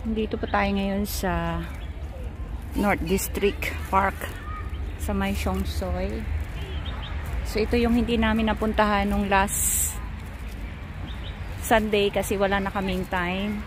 Dito pa tayo ngayon sa North District Park sa may Siongsoy. So ito yung hindi namin napuntahan nung last Sunday kasi wala na kaming time.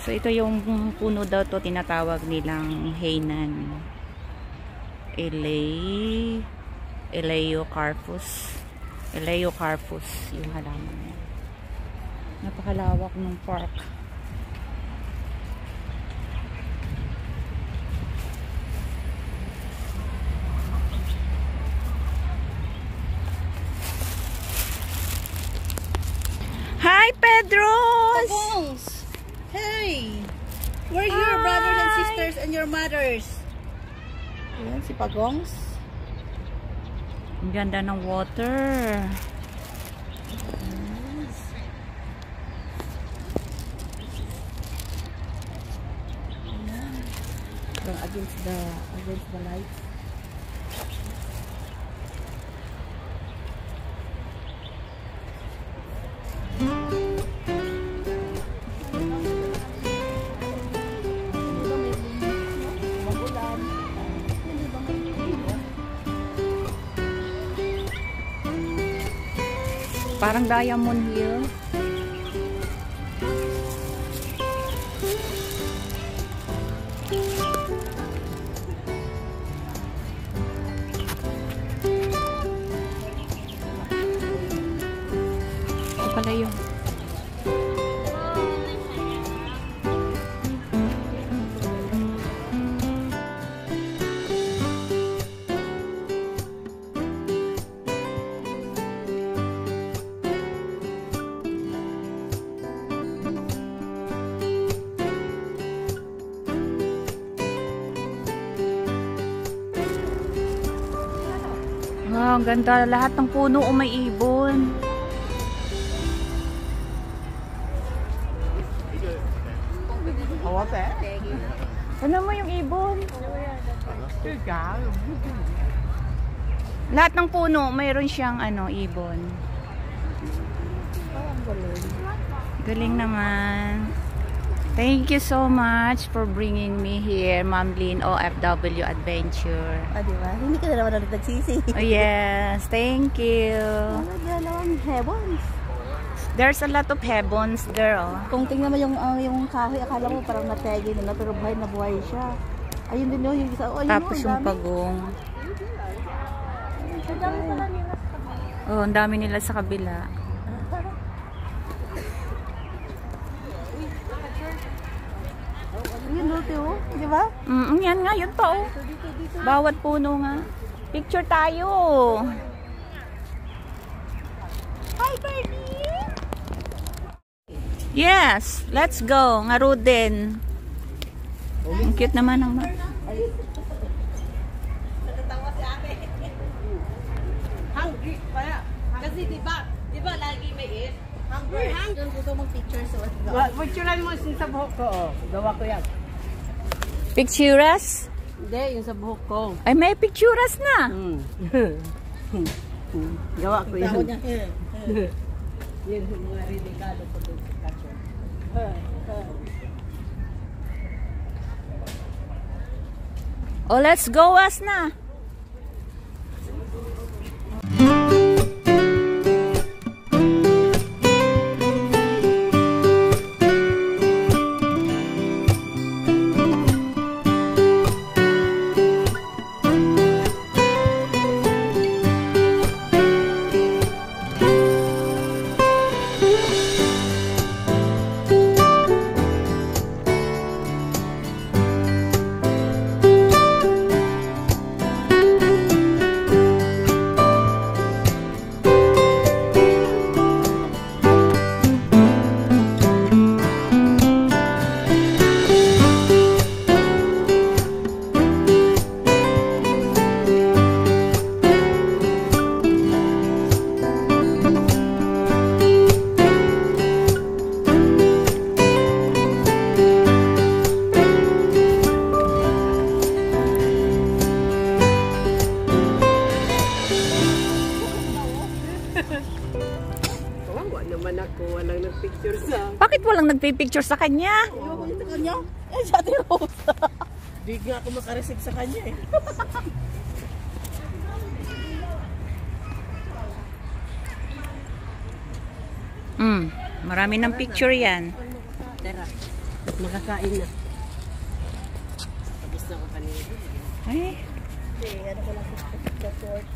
So ito yung puno daw to, tinatawag nilang Hainan. Eleocarpus yung halaman niya. Napakalawak ng park. Hi, Pedros! Pagongs! Hey! Where are your brothers and sisters and your mothers? Ayan, si Pagongs. Ang ganda ng water. Against the lights. Parang Diamond Hill. Ito pala yun. Wow, ang ganda. Lahat ng puno may ibon. Ano mo yung ibon? Lahat ng puno mayroon siyang ibon. Galing naman. Thank you so much for bringing me here, Ma'am Lynn, OFW Adventure. Diba? Hindi ka na naman ulit nagsisi. Oh yes, thank you. Dalawang heavens. There's a lot of heavens there. Oh. Kung tingnan mo yung kahoy, akala mo parang nategi nila, pero buhay na buhay siya. Ayun din yung isa. Oh, tapos yung pagong. Oh, ang dami nila sa kabila. Yun dito, oh. Di ba? Yan nga, yun pa, oh. Bawat puno nga. Picture tayo. Hi, Bernie! Yes, let's go. Ngarudin. Ang cute naman ng Natatawa si ate. Hungry pala. Kasi di ba lagi may it? Hungry. Doon gusto mong picture sa picturean mo sa buhok ko, oh. Gawa ko yan. Pictures? Hindi, yung sa buhok ko. Ay, may pictures na. Gawa ko yan. Yun yung mga ridicalo ko doon sa picture. Oh, let's go, Asna. Kawawa naman ako. Walang nagpicture sa... Bakit walang nagpipicture sa kanya? Ewan ko sa kanya. Eh, sa atin Rosa. Di nga ako makareceive sa kanya eh. Marami ng picture yan. Tara. Makakain na. Tapos na ako kanina. Ay. Okay, ano ko lang sa short.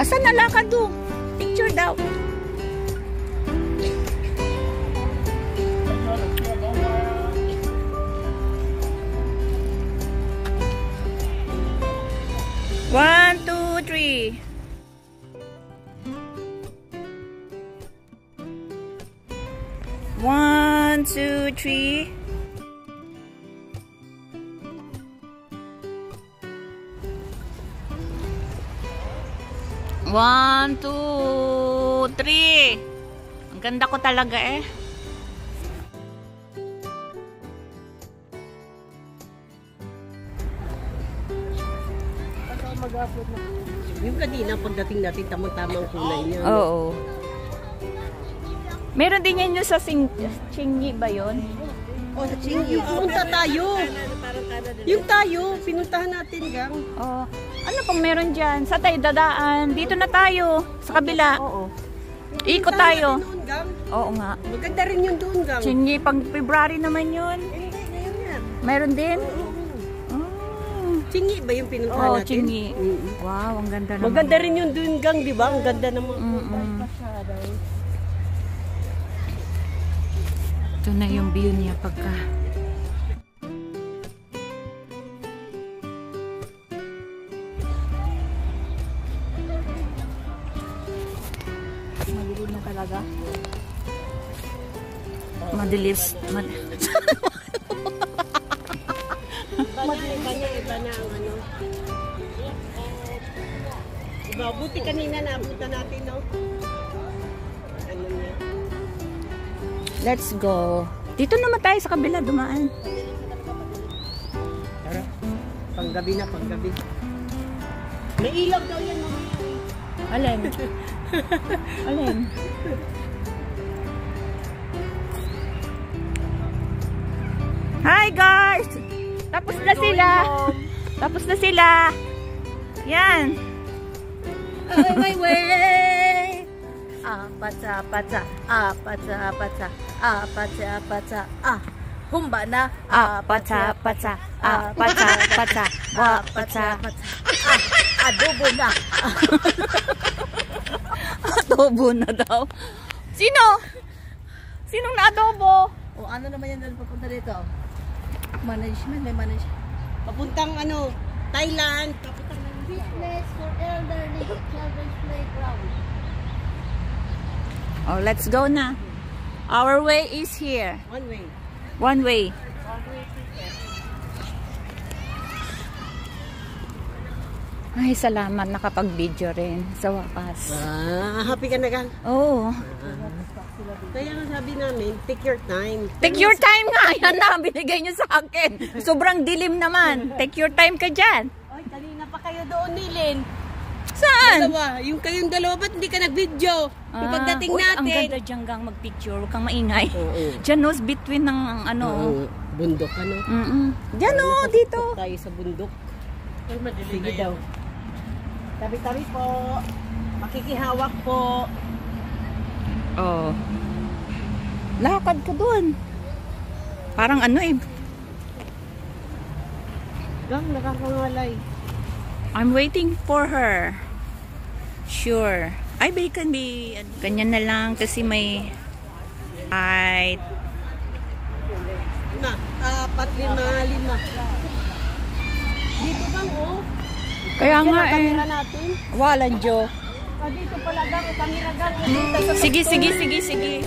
Asan nalakad do? Picture daw. One, two, three. One, two, three. One, two, three. Ang ganda ko talaga eh. Mag-upload na. Yung kanina pagdating natin tamang-tamang kulay niya. Oo. Meron din yan yung sa Chingy ba yun? Oh, sa Chingy. Punta tayo. Yung tayo, pinuntahan natin gang. Oh. Ano pang meron dyan? Sa tayo dadaan. Dito na tayo. Sa kabila. Oo. Ikot tayo. Doon, gang. Oo nga. Maganda rin yung doon gang. Chingy, pang February naman yun. Hindi, ngayon yan. Meron din? Chingy ba yung pinuntahan Oo, natin? Chingy. Wow, ang ganda naman. Maganda rin yung doon gang, di ba? Ang ganda naman. Ito na yung view niya pagka... Madilim na talaga. Madilis. Iba na ang ano. Iba, buti kanina naabutan natin, no? Ano niya? Let's go. Dito naman tayo sa kabila dumaan. Tara. Panggabi na, panggabi. May ilaw daw yan, mamaya. Alin? Alin? Hi guys! Tapos na sila. Tapos na sila. Yan. Ay, way. Apatsa, apatsa, apatsa, apatsa, apatsa, apatsa, humba na. Apatsa, apatsa, apatsa, apatsa, apatsa, apatsa. Adobo na. Adobo na daw. Sino? Sinong na-adobo? O ano naman yan doon papunta dito? Management, may management. Papuntang ano, Thailand. Papuntang fitness for elderly children's playground. Oh, let's go na. Our way is here. One way. One way. Ay, salamat. Nakapag-video rin sa wakas. Happy ka na, Gang? Oo. Kaya nga sabi namin, take your time. Take your time nga. Yan na, binigay nyo sa akin. Sobrang dilim naman. Take your time ka dyan. Oy, kanina pa kayo doon, Nilin. Saan? Dalawa. Yung kayong dalawa, ba't hindi ka nag-video? Yung pagdating natin. Ang ganda dyan, Gang, mag-picture. Huwag kang maingay. Oo. Dyan, no, between ng ano. Bundok, ano? Dyan, no, dito. Tayo sa bundok. Sige daw. Tabi-tabi po. Makikihawak po. Oh. Lakad ka doon. Parang ano eh. Gang, nakakangalay. I'm waiting for her. Sure. Ay, can be. Ganyan na lang kasi may height. 4, 5. Dito bang oh? Kaya nga eh. Kamera natin. Walang joke. Dito pala gang, kamera gang. Sige.